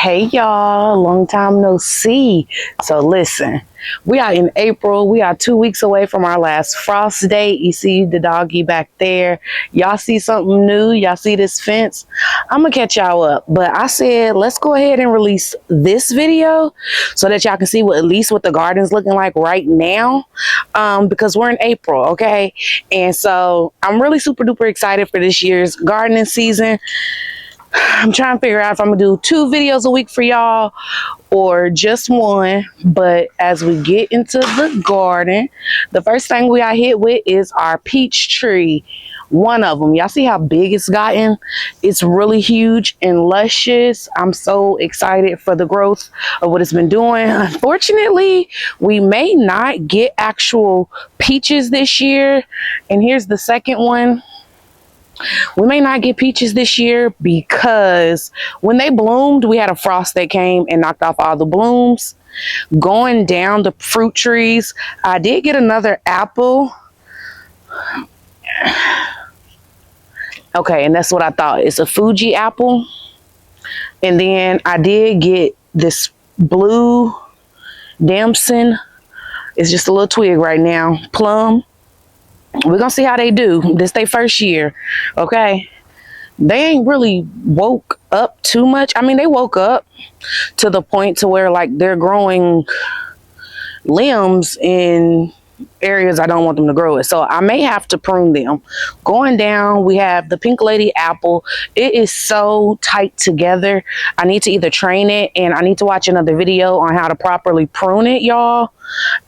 Hey y'all, long time no see. So listen, we are in April. We are 2 weeks away from our last frost date. You see the doggy back there. Y'all see something new? Y'all see this fence? I'm gonna catch y'all up. But I said, let's go ahead and release this video so that y'all can see at least what the garden's looking like right now. Because we're in April, okay? And so I'm really super duper excited for this year's gardening season. I'm trying to figure out if I'm gonna do 2 videos a week for y'all or just 1. But as we get into the garden, the first thing we got hit with is our peach tree. One of them. Y'all see how big it's gotten? It's really huge and luscious. I'm so excited for the growth of what it's been doing. Unfortunately, we may not get actual peaches this year. And here's the second one. We may not get peaches this year because when they bloomed, we had a frost that came and knocked off all the blooms. Going down the fruit trees, I did get another apple. Okay, and that's what I thought. It's a Fuji apple. And then I did get this blue damson. It's just a little twig right now. Plum. We're gonna see how they do. This their first year, okay? They ain't really woke up too much. I mean, they woke up to the point to where like they're growing limbs in areas I don't want them to grow it. So I may have to prune them. Going down, we have the Pink Lady apple. It is so tight together. I need to either train it and I need to watch another video on how to properly prune it, y'all.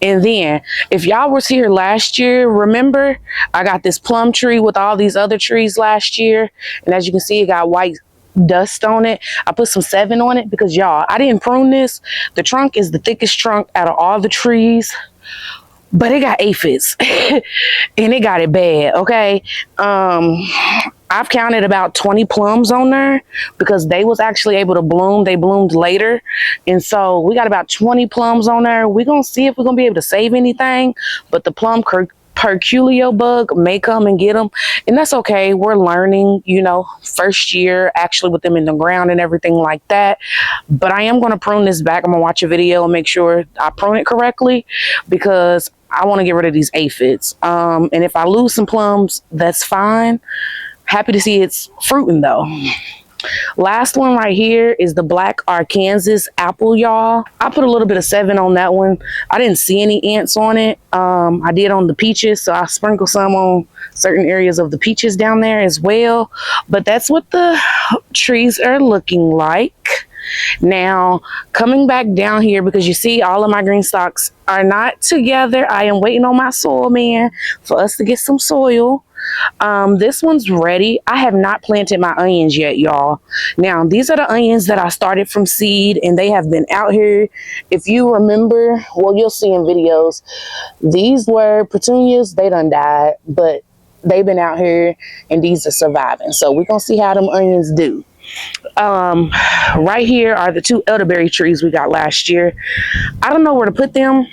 And then if y'all was here last year, remember I got this plum tree with all these other trees last year. And as you can see, it got white dust on it. I put some 7 on it because y'all, I didn't prune this. The trunk is the thickest trunk out of all the trees. But it got aphids and it got it bad, okay? I've counted about 20 plums on there because they was actually able to bloom. They bloomed later. And so we got about 20 plums on there. We're going to see if we're going to be able to save anything. But the plum Herculeo bug may come and get them, and that's okay. We're learning, you know, first year actually with them in the ground and everything like that. But I am going to prune this back. I'm gonna watch a video and make sure I prune it correctly because I want to get rid of these aphids. And if I lose some plums, that's fine. Happy to see it's fruiting though. Last one right here is the Black Arkansas apple, y'all. I put a little bit of 7 on that one. I didn't see any ants on it. I did on the peaches, so I sprinkled some on certain areas of the peaches down there as well. But that's what the trees are looking like. Now, coming back down here, because you see all of my green stalks are not together. I am waiting on my soil man for us to get some soil. This one's ready. I have not planted my onions yet, y'all. Now, these are the onions that I started from seed, and they have been out here. If you remember, well, you'll see in videos, these were petunias. They done died, but they've been out here, and these are surviving. So we're going to see how them onions do. Right here are the 2 elderberry trees we got last year. I don't know where to put them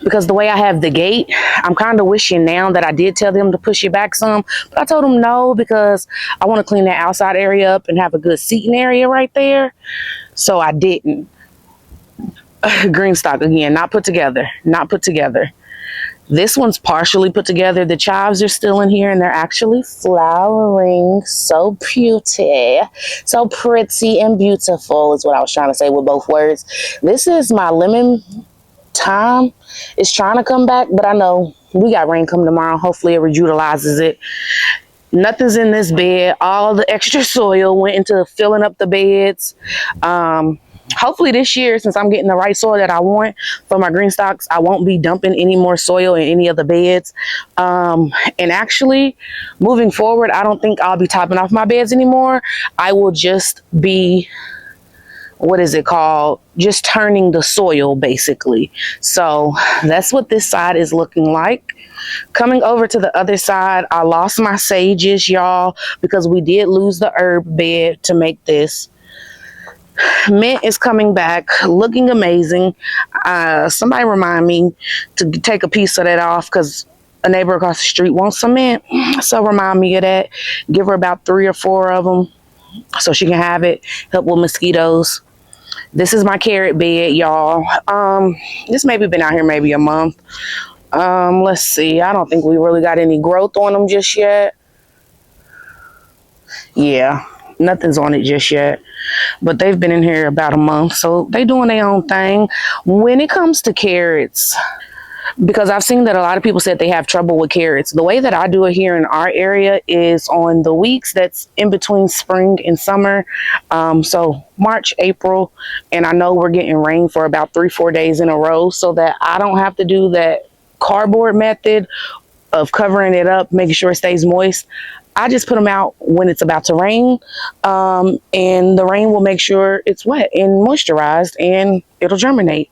because the way I have the gate, I'm kind of wishing now that I did tell them to push it back some, but I told them no because I want to clean that outside area up and have a good seating area right there. So I didn't. Green stalk again, not put together. This one's partially put together. The chives are still in here and they're actually flowering. So pretty. So pretty and beautiful is what I was trying to say with both words. This is my lemon thyme. It's trying to come back, but I know we got rain coming tomorrow. Hopefully it reutilizes it. Nothing's in this bed. All the extra soil went into filling up the beds. Hopefully this year, since I'm getting the right soil that I want for my green stalks, I won't be dumping any more soil in any of the beds. And actually, moving forward, I don't think I'll be topping off my beds anymore. I will just be, what is it called? Just turning the soil, basically. So that's what this side is looking like. Coming over to the other side, I lost my sages, y'all, because we did lose the herb bed to make this. Mint is coming back, looking amazing. Somebody remind me to take a piece of that off because a neighbor across the street wants some mint. So remind me of that. Give her about 3 or 4 of them. so she can have it, help with mosquitoes. This is my carrot bed, y'all. This maybe been out here maybe a month. Let's see. I don't think we really got any growth on them just yet. Yeah, nothing's on it just yet. But they've been in here about a month, so they doing their own thing. When it comes to carrots, because I've seen that a lot of people said they have trouble with carrots. The way that I do it here in our area is on the weeks that's in between spring and summer. So March, April, and I know we're getting rain for about 3-4 days in a row, so that I don't have to do that cardboard method of covering it up, making sure it stays moist. I just put them out when it's about to rain, and the rain will make sure it's wet and moisturized, and it'll germinate.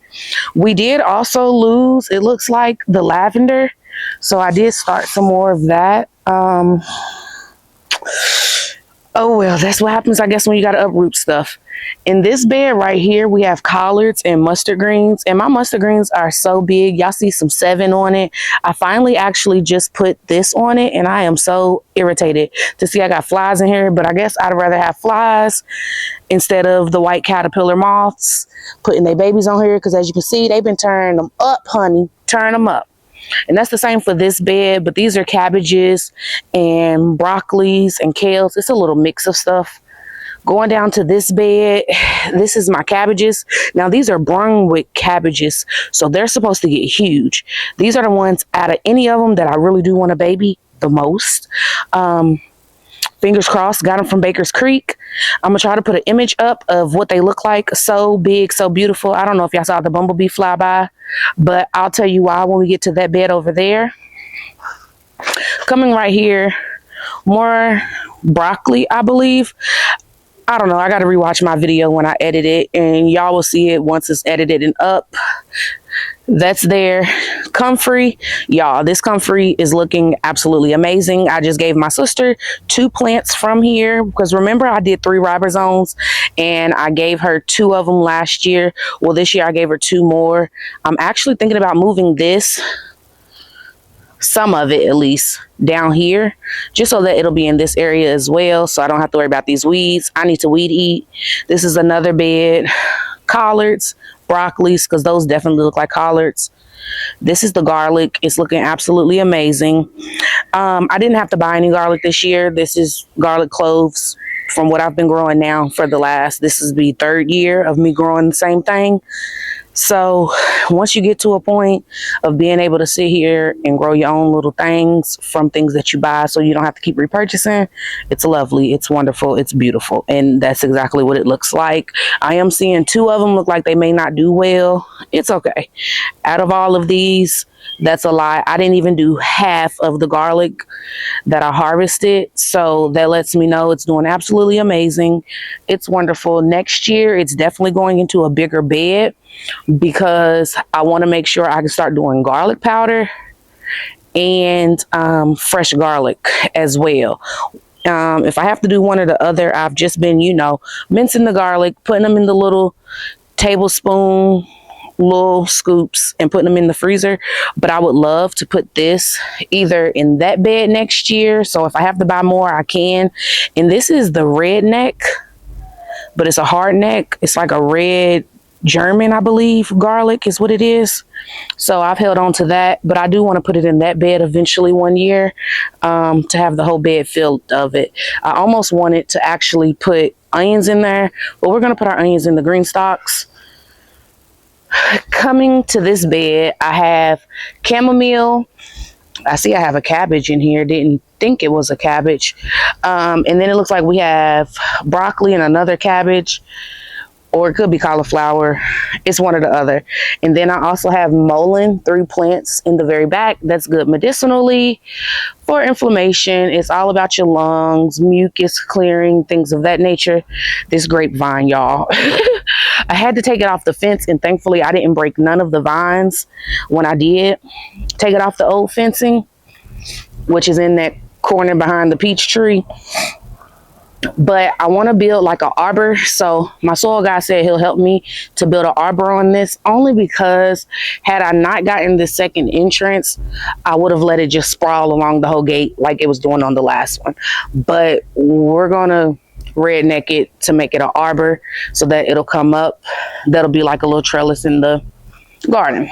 We did also lose, it looks like, the lavender, so I did start some more of that. Oh well, that's what happens, I guess, when you got to uproot stuff. In this bed right here, we have collards and mustard greens, and my mustard greens are so big. Y'all see some 7 on it. I finally actually just put this on it, and I am so irritated to see I got flies in here, but I guess I'd rather have flies instead of the white caterpillar moths putting their babies on here, because as you can see, they've been turning them up, honey, turn them up. And that's the same for this bed, but these are cabbages and broccolis and kales. It's a little mix of stuff. Going down to this bed, this is my cabbages. Now, these are Brunswick cabbages, so they're supposed to get huge. These are the ones out of any of them that I really do want a baby the most. Fingers crossed, got them from Baker's Creek. I'm going to try to put an image up of what they look like. So big, so beautiful. I don't know if y'all saw the bumblebee fly by, but I'll tell you why when we get to that bed over there. Coming right here, more broccoli, I believe. I don't know. I got to rewatch my video when I edit it, and y'all will see it once it's edited and up. That's there. Comfrey, y'all, this comfrey is looking absolutely amazing. I just gave my sister 2 plants from here, because remember I did 3 ribosomes and I gave her 2 of them last year. Well, this year I gave her 2 more. I'm actually thinking about moving this, some of it at least, down here, just so that it'll be in this area as well, so I don't have to worry about these weeds. I need to weed eat. This is another bed. Collards, broccolis, because those definitely look like collards. This is the garlic. It's looking absolutely amazing. I didn't have to buy any garlic this year. This is garlic cloves from what I've been growing now for this is the 3rd year of me growing the same thing. So once you get to a point of being able to sit here and grow your own little things from things that you buy, so you don't have to keep repurchasing, it's lovely, it's wonderful, it's beautiful. And that's exactly what it looks like. I am seeing 2 of them look like they may not do well. It's okay. Out of all of these, that's a lie. I didn't even do half of the garlic that I harvested. So that lets me know it's doing absolutely amazing. It's wonderful. Next year, it's definitely going into a bigger bed, because I want to make sure I can start doing garlic powder and fresh garlic as well. If I have to do one or the other, I've just been, mincing the garlic, putting them in the little tablespoon, little scoops, and putting them in the freezer. But I would love to put this either in that bed next year, so if I have to buy more, I can. And this is the red neck, but it's a hard neck. It's like a red German, I believe, garlic is what it is. So I've held on to that, but I do want to put it in that bed eventually one year, to have the whole bed filled of it. I almost wanted to actually put onions in there, but we're going to put our onions in the green stalks. Coming to this bed, I have chamomile. I see I have a cabbage in here. Didn't think it was a cabbage. And then it looks like we have broccoli and another cabbage, or it could be cauliflower. It's one or the other. And then I also have mullein, 3 plants in the very back. That's good medicinally for inflammation. It's all about your lungs, mucus clearing, things of that nature. This grapevine, y'all. I had to take it off the fence, and thankfully I didn't break none of the vines when I did take it off the old fencing, which is in that corner behind the peach tree. But I want to build like an arbor, so my soil guy said he'll help me to build an arbor on this, only because had I not gotten the second entrance, I would have let it just sprawl along the whole gate like it was doing on the last one. But we're gonna redneck it to make it an arbor so that it'll come up. That'll be like a little trellis in the garden.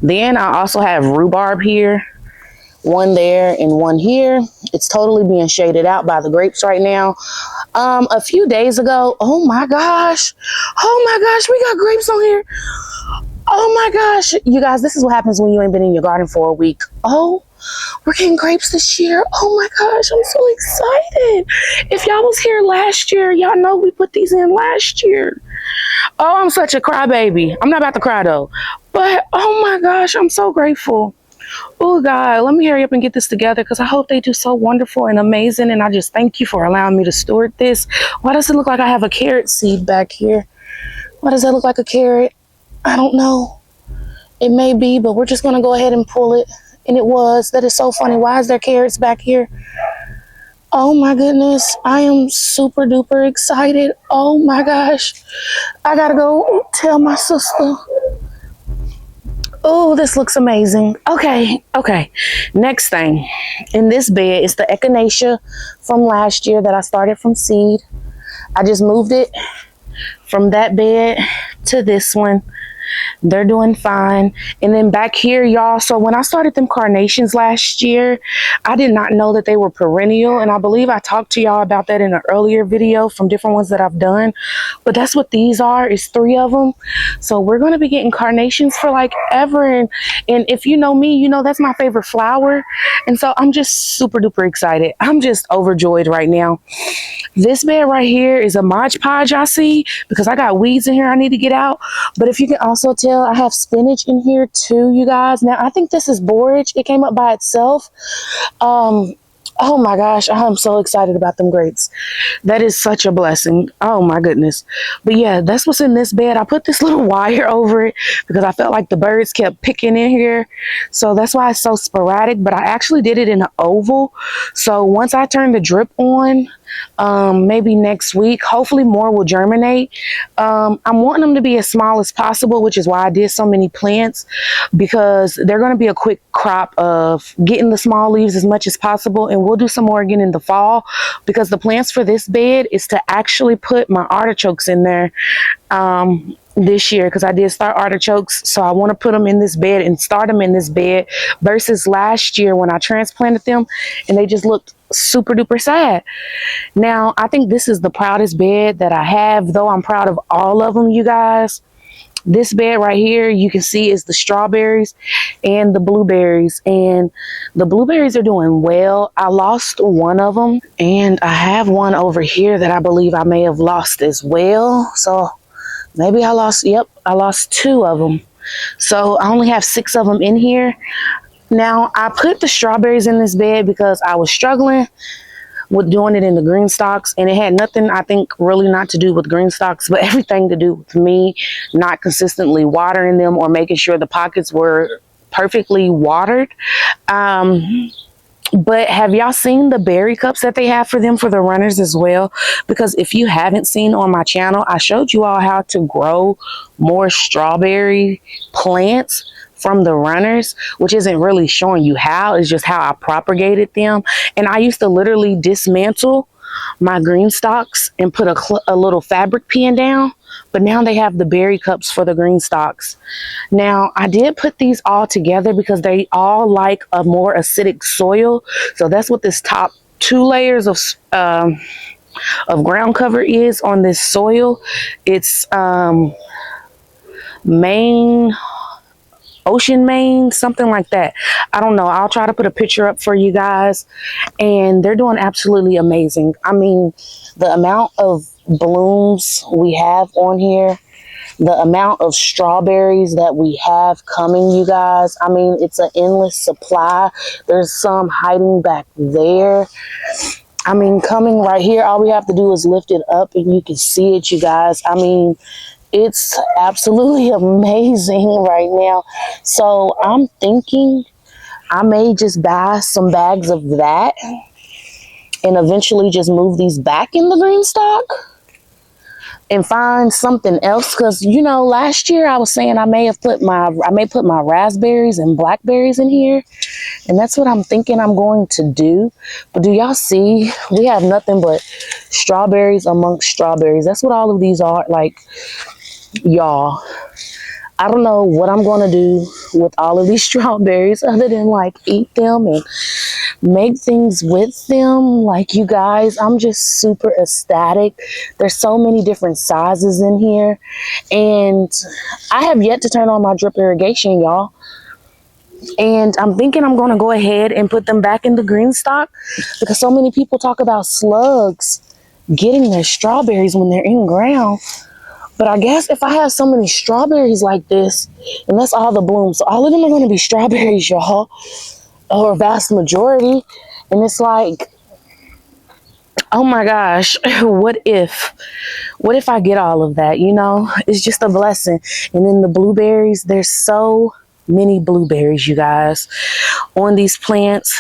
Then I also have rhubarb here, one there and one here. It's totally being shaded out by the grapes right now. A few days ago, oh my gosh, we got grapes on here. Oh my gosh, you guys, this is what happens when you ain't been in your garden for a week. Oh, we're getting grapes this year. Oh my gosh, I'm so excited. If y'all was here last year, y'all know we put these in last year. Oh, I'm such a crybaby. I'm not about to cry though. But oh my gosh, I'm so grateful. Oh God, let me hurry up and get this together because I hope they do so wonderful and amazing. And I just thank you for allowing me to steward this. Why does it look like I have a carrot seed back here? Why does that look like a carrot? I don't know. It may be, but we're just going to go ahead and pull it. And it was. That is so funny. Why is there carrots back here? Oh my goodness. I am super duper excited. Oh my gosh. I got to go tell my sister. Oh, this looks amazing. Okay. Next thing. In this bed is the echinacea from last year that I started from seed. I just moved it from that bed to this one. They're doing fine. And then back here, y'all, so when I started them carnations last year, I did not know that they were perennial. And I believe I talked to y'all about that in an earlier video from different ones that I've done. But that's what these are, is 3 of them. So we're going to be getting carnations for like ever. And if you know me, you know that's my favorite flower. And so I'm just super duper excited. I'm just overjoyed right now. This bed right here is a Mod Podge, I see, because I got weeds in here I need to get out. But if you can also tell, I have spinach in here too, you guys. Now, I think this is borage. It came up by itself. Oh my gosh, I'm so excited about them grapes. That is such a blessing. Oh my goodness. But yeah, that's what's in this bed. I put this little wire over it because I felt like the birds kept picking in here. So that's why it's so sporadic. But I actually did it in an oval. So once I turn the drip on, maybe next week, hopefully more will germinate. I'm wanting them to be as small as possible, which is why I did so many plants, because they're going to be a quick crop of getting the small leaves as much as possible. And we'll do some more again in the fall, because the plans for this bed is to actually put my artichokes in there this year, because I did start artichokes. So I want to put them in this bed and start them in this bed versus last year when I transplanted them and they just looked super duper sad. Now, I think this is the proudest bed that I have, though I'm proud of all of them, you guys. This bed right here, you can see, is the strawberries and the blueberries. And the blueberries are doing well. I lost one of them, and I have one over here that I believe I may have lost as well. So maybe I lost, yep, I lost 2 of them. So I only have 6 of them in here. Now, I put the strawberries in this bed because I was struggling with doing it in the green stalks, and it had nothing, I think, really not to do with green stalks, but everything to do with me not consistently watering them or making sure the pockets were perfectly watered. But have y'all seen the berry cups that they have for them for the runners as well? Because if you haven't seen on my channel, I showed you all how to grow more strawberry plants from the runners, which isn't really showing you how. It's just how I propagated them. And I used to literally dismantle my green stalks and put a little fabric pin down. But now they have the berry cups for the green stalks. Now, I did put these all together because they all like a more acidic soil. So that's what this top 2 layers of ground cover is on this soil. It's Ocean Maine, something like that. I don't know. I'll try to put a picture up for you guys. And they're doing absolutely amazing. I mean, the amount of blooms we have on here, the amount of strawberries that we have coming, you guys, I mean, it's an endless supply. There's some hiding back there. I mean, coming right here, all we have to do is lift it up and you can see it, you guys. I mean, it's absolutely amazing right now. So I'm thinking I may just buy some bags of that and eventually just move these back in the green stock and find something else. Because, you know, last year I was saying I may put my raspberries and blackberries in here. And that's what I'm thinking I'm going to do. But do y'all see? We have nothing but strawberries amongst strawberries. That's what all of these are. Like, y'all, I don't know what I'm going to do with all of these strawberries other than like eat them and make things with them. Like, you guys, I'm just super ecstatic. There's so many different sizes in here. And I have yet to turn on my drip irrigation, y'all. And I'm thinking I'm going to go ahead and put them back in the green stock because so many people talk about slugs getting their strawberries when they're in ground. But I guess if I have so many strawberries like this, and that's all the blooms, so all of them are going to be strawberries, y'all, or a vast majority. And it's like, oh my gosh, what if I get all of that? You know, it's just a blessing. And then the blueberries, there's so many blueberries, you guys, on these plants.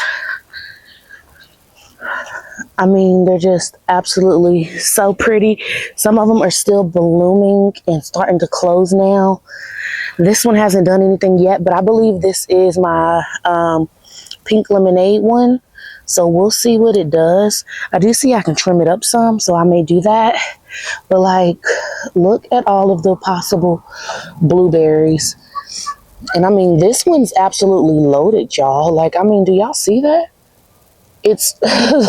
I mean, they're just absolutely so pretty. Some of them are still blooming and starting to close now. This one hasn't done anything yet, but I believe this is my pink lemonade one. So we'll see what it does. I do see I can trim it up some, so I may do that. But like, look at all of the possible blueberries. And I mean, this one's absolutely loaded, y'all. Like, I mean, do y'all see that? It's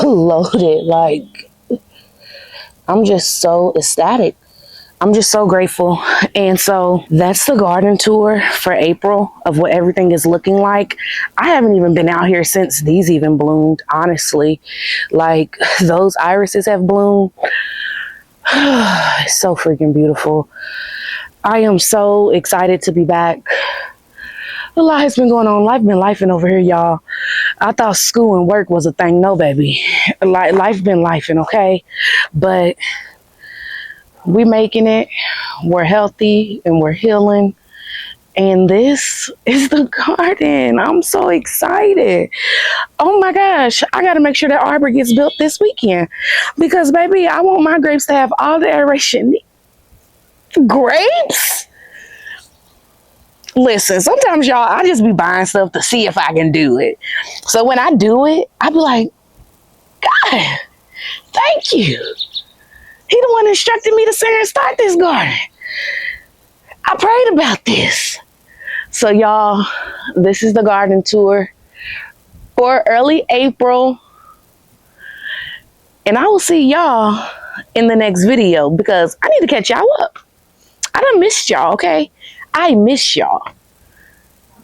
loaded. Like, I'm just so ecstatic. I'm just so grateful. And so that's the garden tour for April of what everything is looking like. I haven't even been out here since these even bloomed, honestly. Like, those irises have bloomed. It's so freaking beautiful. I am so excited to be back. A lot has been going on. Life been lifing over here, y'all. I thought school and work was a thing. No, baby. Life been lifing, okay? But we making it. We're healthy and we're healing. And this is the garden. I'm so excited. Oh my gosh. I got to make sure that arbor gets built this weekend. Because, baby, I want my grapes to have all the aeration. Grapes? Listen, sometimes, y'all, I just be buying stuff to see if I can do it. So when I do it, I be like, God, thank you. He the one instructed me to say and start this garden. I prayed about this. So, y'all, this is the garden tour for early April. And I will see y'all in the next video because I need to catch y'all up. I done missed y'all, okay? I miss y'all.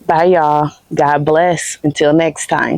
Bye, y'all. God bless. Until next time.